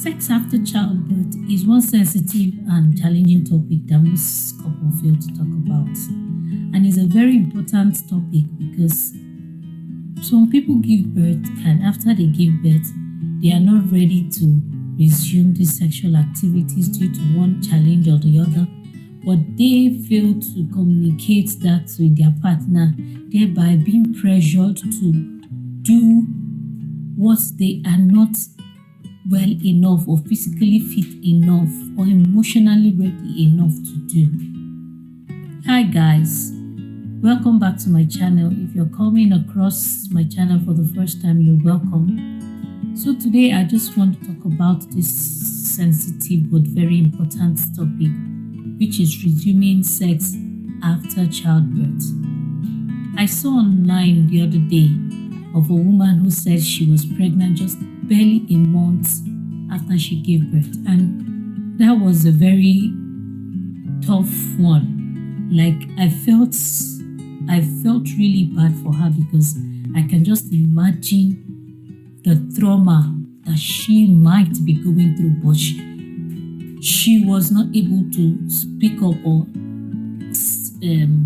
Sex after childbirth is one sensitive and challenging topic that most couples fail to talk about. And it's a very important topic because some people give birth, and after they give birth, they are not ready to resume these sexual activities due to one challenge or the other. But they fail to communicate that with their partner, thereby being pressured to do what they are not well enough or physically fit enough or emotionally ready enough to do. Hi guys, welcome back to my channel. If you're coming across my channel for the first time, you're welcome. So today I just want to talk about this sensitive but very important topic, which is resuming sex after childbirth. I saw online the other day of a woman who said she was pregnant just barely a month after she gave birth, and that was a very tough one. Like I felt really bad for her because I can just imagine the trauma that she might be going through, but she was not able to speak up or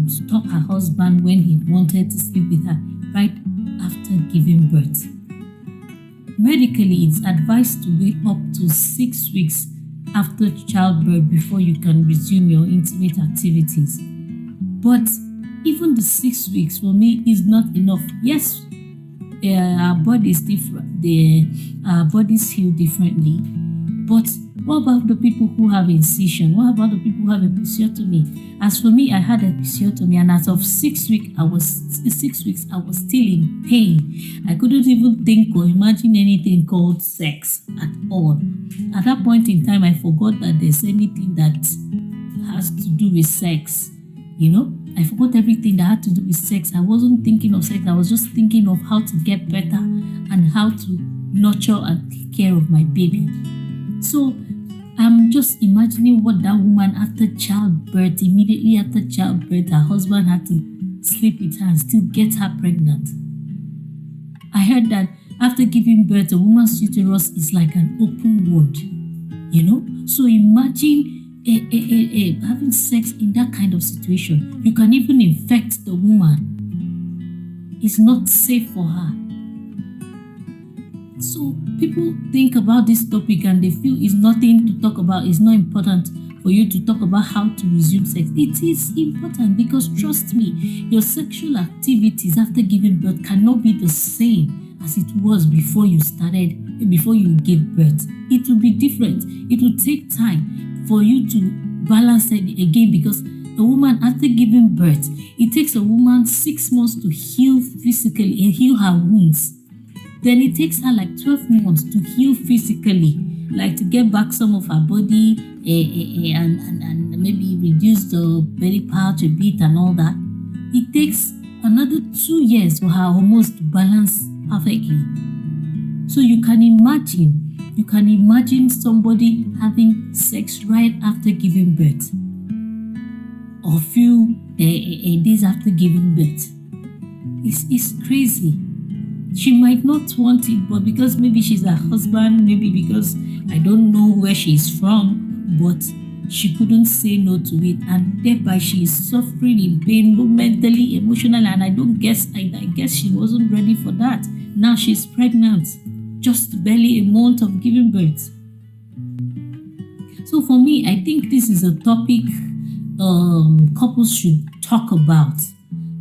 stop her husband when he wanted to sleep with her right after giving birth. Medically, it's advised to wait up to 6 weeks after childbirth before you can resume your intimate activities. But even the 6 weeks for me is not enough. Yes, our bodies different. Our bodies heal differently. But what about the people who have incision? What about the people who have episiotomy? As for me, I had episiotomy, and as of 6 weeks, I was still in pain. I couldn't even think or imagine anything called sex at all. At that point in time, I forgot that there's anything that has to do with sex. I forgot everything that had to do with sex. I wasn't thinking of sex. I was just thinking of how to get better and how to nurture and take care of my baby. So I'm just imagining what that woman after childbirth, immediately after childbirth, her husband had to sleep with her and still get her pregnant. I heard that after giving birth, a woman's uterus is like an open wound, So imagine having sex in that kind of situation. You can even infect the woman. It's not safe for her. So people think about this topic and they feel it's nothing to talk about. It's not important for you to talk about how to resume sex. It is important because trust me, your sexual activities after giving birth cannot be the same as it was before you gave birth. It will be different. It will take time for you to balance it again, because a woman after giving birth, it takes a woman 6 months to heal physically and heal her wounds. Then it takes her like 12 months to heal physically, like to get back some of her body and maybe reduce the belly pouch a bit and all that. It takes another 2 years for her hormones to balance perfectly. So you can imagine somebody having sex right after giving birth or few days after giving birth. It's crazy. She might not want it, but because maybe she's her husband, maybe because I don't know where she's from, but she couldn't say no to it, and thereby she is suffering in pain, both mentally, emotionally, and I guess she wasn't ready for that. Now she's pregnant, just barely a month of giving birth. So for me, I think this is a topic couples should talk about.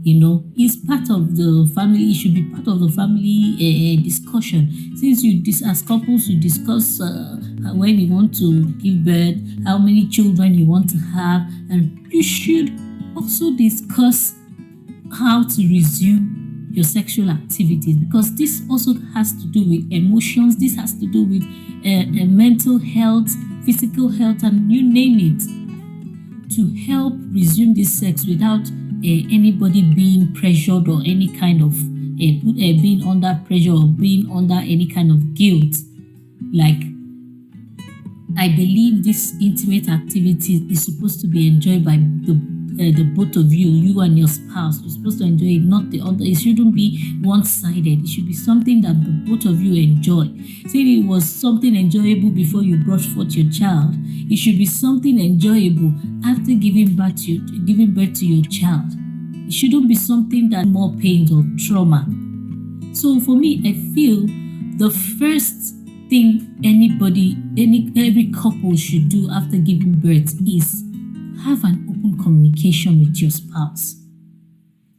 It's part of the family. It should be part of the family discussion. Since as couples, you discuss when you want to give birth, how many children you want to have, and you should also discuss how to resume your sexual activities, because this also has to do with emotions. This has to do with mental health, physical health, and you name it, to help resume this sex without anybody being pressured or any kind of being under pressure or being under any kind of guilt. Like, I believe this intimate activity is supposed to be enjoyed by the both of you, you and your spouse. You're supposed to enjoy it, not the other. It shouldn't be one-sided. It should be something that the both of you enjoy. Say it was something enjoyable before you brought forth your child, it should be something enjoyable after giving birth to your child. It shouldn't be something that more pain or trauma. So for me, I feel the first thing every couple should do after giving birth is have an open communication with your spouse.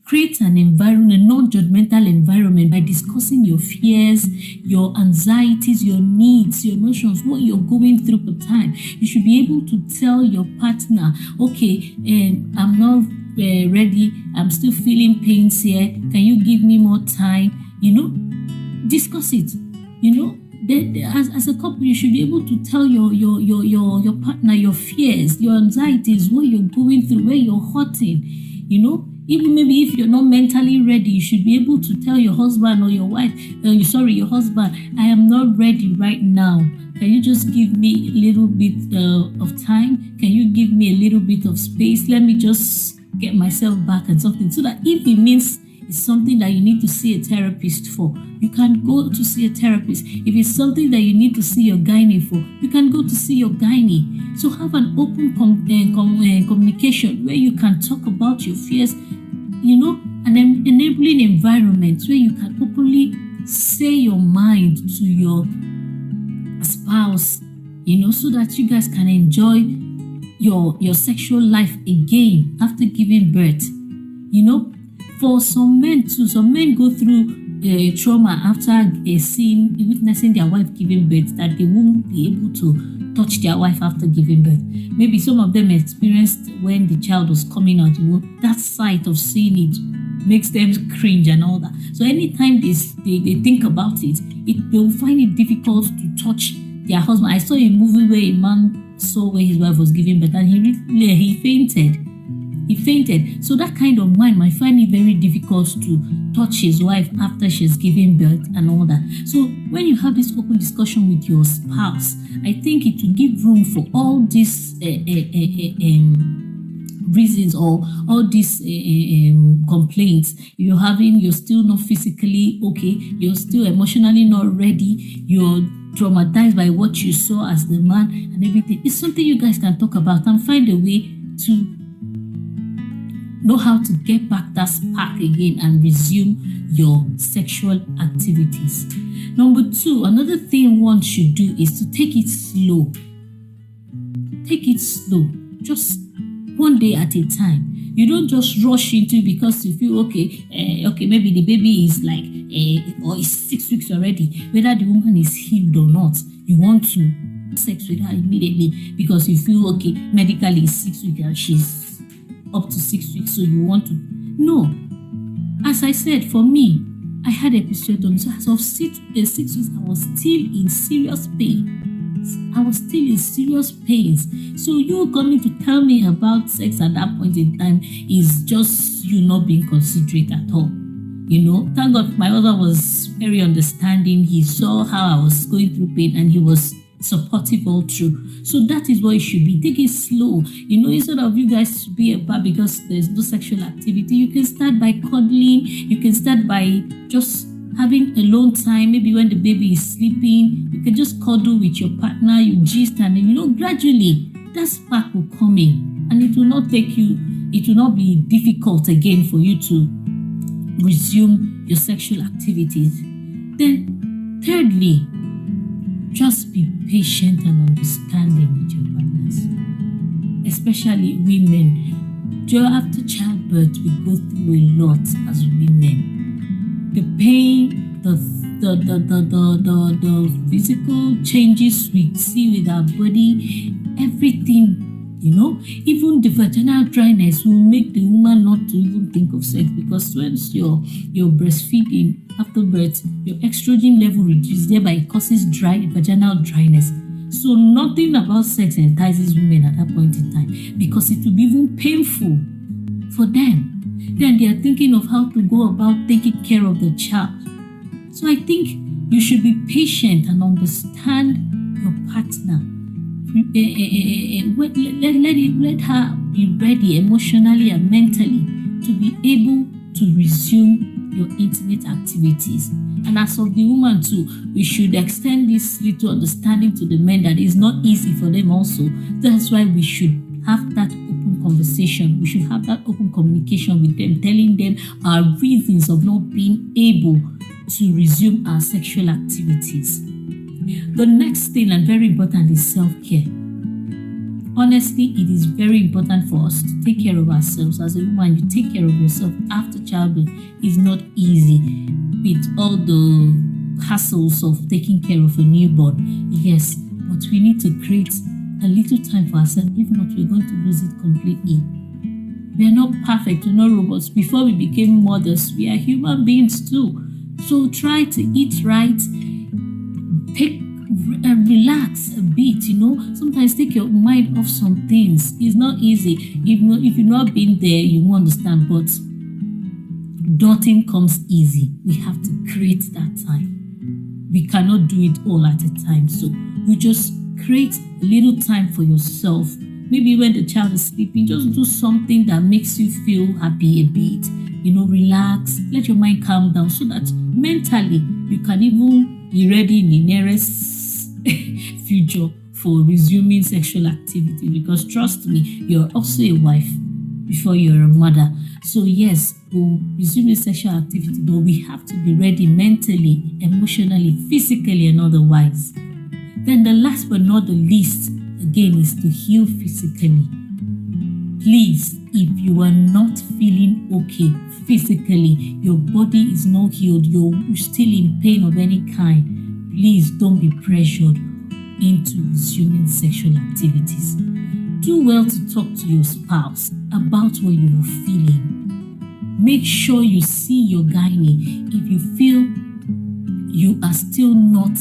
Create an environment, a non-judgmental environment by discussing your fears, your anxieties, your needs, your emotions, what you're going through per time. You should be able to tell your partner, okay, I'm not ready, I'm still feeling pains here. Can you give me more time? Discuss it. As a couple, you should be able to tell your partner your fears, your anxieties, what you're going through, where you're hurting. Even maybe if you're not mentally ready, you should be able to tell your husband or your wife, your husband, I am not ready right now. Can you just give me a little bit of time? Can you give me a little bit of space? Let me just get myself back and something. So that if it means it's something that you need to see a therapist for, you can go to see a therapist. If it's something that you need to see your gynae for, you can go to see your gynae. So have an open communication where you can talk about your fears, an enabling environment where you can openly say your mind to your spouse, so that you guys can enjoy your sexual life again after giving birth. For some men too, some men go through trauma after witnessing their wife giving birth, that they won't be able to touch their wife after giving birth. Maybe some of them experienced when the child was coming out, that sight of seeing it makes them cringe and all that. So anytime they think about it, they'll find it difficult to touch their husband. I saw a movie where a man saw where his wife was giving birth and he fainted. He fainted. So that kind of man might find it very difficult to touch his wife after she's giving birth and all that. So when you have this open discussion with your spouse, I think it will give room for all these reasons or all these complaints. You're still not physically okay, you're still emotionally not ready, you're traumatized by what you saw as the man and everything. It's something you guys can talk about and find a way to know how to get back that spark again and resume your sexual activities. Number 2, another thing one should do is to take it slow. Take it slow, just one day at a time. You don't just rush into it because you feel okay, maybe the baby is like, or is 6 weeks already, whether the woman is healed or not. You want to have sex with her immediately because you feel okay, medically it's 6 weeks and she's up to 6 weeks, so you want to. No. As I said, for me, I had episiotomy. So as of 6 weeks, I was still in serious pain. So you coming to tell me about sex at that point in time is just you not being considerate at all. Thank God my husband was very understanding. He saw how I was going through pain and he was supportive all through. So that is what it should be. Take it slow. Instead of you guys to be apart because there's no sexual activity, you can start by cuddling. You can start by just having alone time. Maybe when the baby is sleeping, you can just cuddle with your partner, you gist, and gradually that spark will come in, and it will not be difficult again for you to resume your sexual activities. Then thirdly, just be patient and understanding with your partners, especially women. After childbirth, we go through a lot as women. The pain, the physical changes we see with our body, everything. Even the vaginal dryness will make the woman not to even think of sex, because once you're breastfeeding after birth, your estrogen level reduces, thereby it causes vaginal dryness. So nothing about sex entices women at that point in time, because it will be even painful for them. Then they are thinking of how to go about taking care of the child. So I think you should be patient and understand your partner. Let her be ready emotionally and mentally to be able to resume your intimate activities. And as of the woman too, we should extend this little understanding to the men that it's not easy for them also. That's why we should have that open conversation. We should have that open communication with them, telling them our reasons of not being able to resume our sexual activities. The next thing, and very important, is self-care. Honestly, it is very important for us to take care of ourselves. As a woman, you take care of yourself after childbirth. It's not easy with all the hassles of taking care of a newborn. Yes, but we need to create a little time for ourselves. If not, we're going to lose it completely. We are not perfect, we're not robots. Before we became mothers, we are human beings too. So try to eat right, relax a bit, sometimes take your mind off some things. It's not easy. If you've not been there, you won't understand, but daunting comes easy. We have to create that time. We cannot do it all at a time, so we just create a little time for yourself. Maybe when the child is sleeping, just do something that makes you feel happy a bit. Relax, let your mind calm down so that mentally you can even be ready in the nearest future for resuming sexual activity. Because trust me, you're also a wife before you're a mother. So yes, we'll resume sexual activity, but we have to be ready mentally, emotionally, physically, and otherwise. Then the last but not the least, again, is to heal physically. Please, if you are not feeling okay physically, your body is not healed, you're still in pain of any kind, please don't be pressured into resuming sexual activities. Do well to talk to your spouse about what you are feeling. Make sure you see your gynae. If you feel you are still not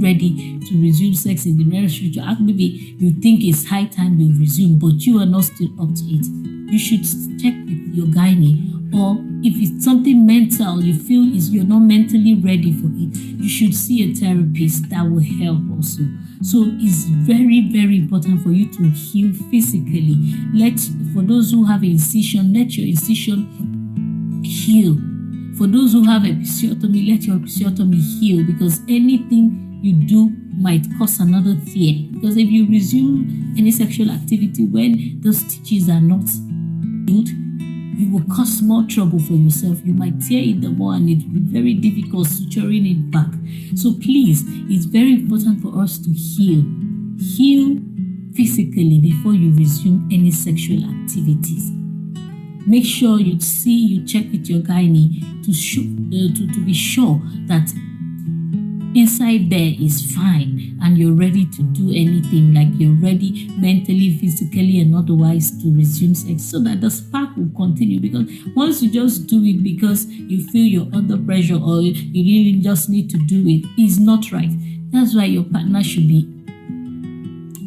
ready to resume sex in the nearest future, maybe you think it's high time you resume, but you are not still up to it, you should check with your gynae. Or if it's something mental, you feel you're not mentally ready for it, you should see a therapist. That will help also. So it's very, very important for you to heal physically. For those who have incision, let your incision heal. For those who have episiotomy, let your episiotomy heal, because anything you do might cause another tear. Because if you resume any sexual activity when those stitches are not healed, you will cause more trouble for yourself. You might tear it the more, and it will be very difficult suturing it back. So please, it's very important for us to heal physically before you resume any sexual activities. Make sure you check with your gynae to be sure that inside there is fine and you're ready to do anything, like you're ready mentally, physically, and otherwise to resume sex, so that the spark will continue. Because once you just do it because you feel you're under pressure or you really just need to do it, it's not right. That's why your partner should be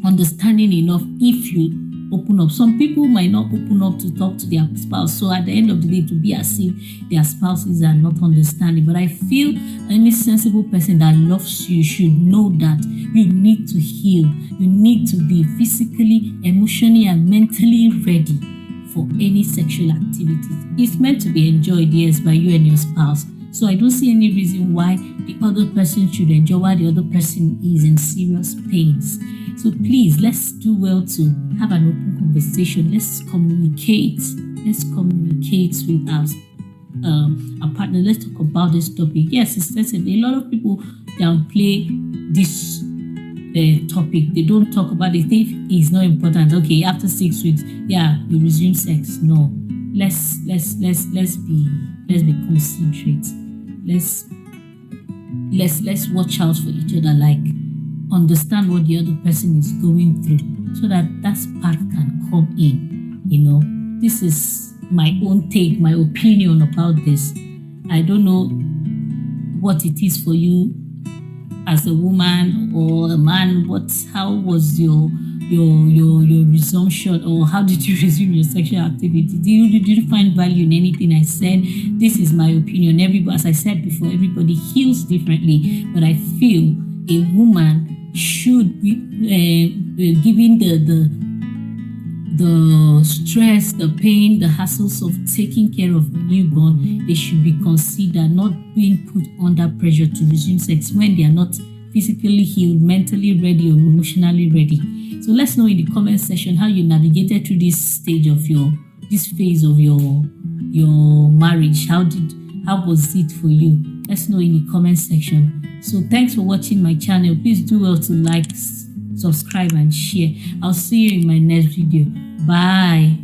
understanding enough if you open up. Some people might not open up to talk to their spouse, so at the end of the day, to be as if their spouses are not understanding. But I feel any sensible person that loves you should know that you need to heal. You need to be physically, emotionally, and mentally ready for any sexual activities. It's meant to be enjoyed, yes, by you and your spouse. So I don't see any reason why the other person should enjoy while the other person is in serious pains. So please, let's do well to have an open conversation. Let's communicate. Let's communicate with our partner. Let's talk about this topic. Yes, it's certain. A lot of people downplay this topic. They don't talk about it. They think it's not important. Okay, after 6 weeks, you resume sex. No, let's be considerate. Let's watch out for each other. Like, understand what the other person is going through, so that spark can come in. This is my own take, my opinion about this. I don't know what it is for you as a woman or a man. How was your resumption, or how did you resume your sexual activity? Did you find value in anything I said? This is my opinion. As I said before, everybody heals differently, but I feel a woman should be given the stress, the pain, the hassles of taking care of newborn, they should be considered, not being put under pressure to resume sex when they are not physically healed, mentally ready, or emotionally ready. So let's know in the comment section how you navigated through this stage of this phase of your marriage. How was it for you? Let's know in the comment section. So thanks for watching my channel. Please do well to like, subscribe, and share. I'll see you in my next video. Bye.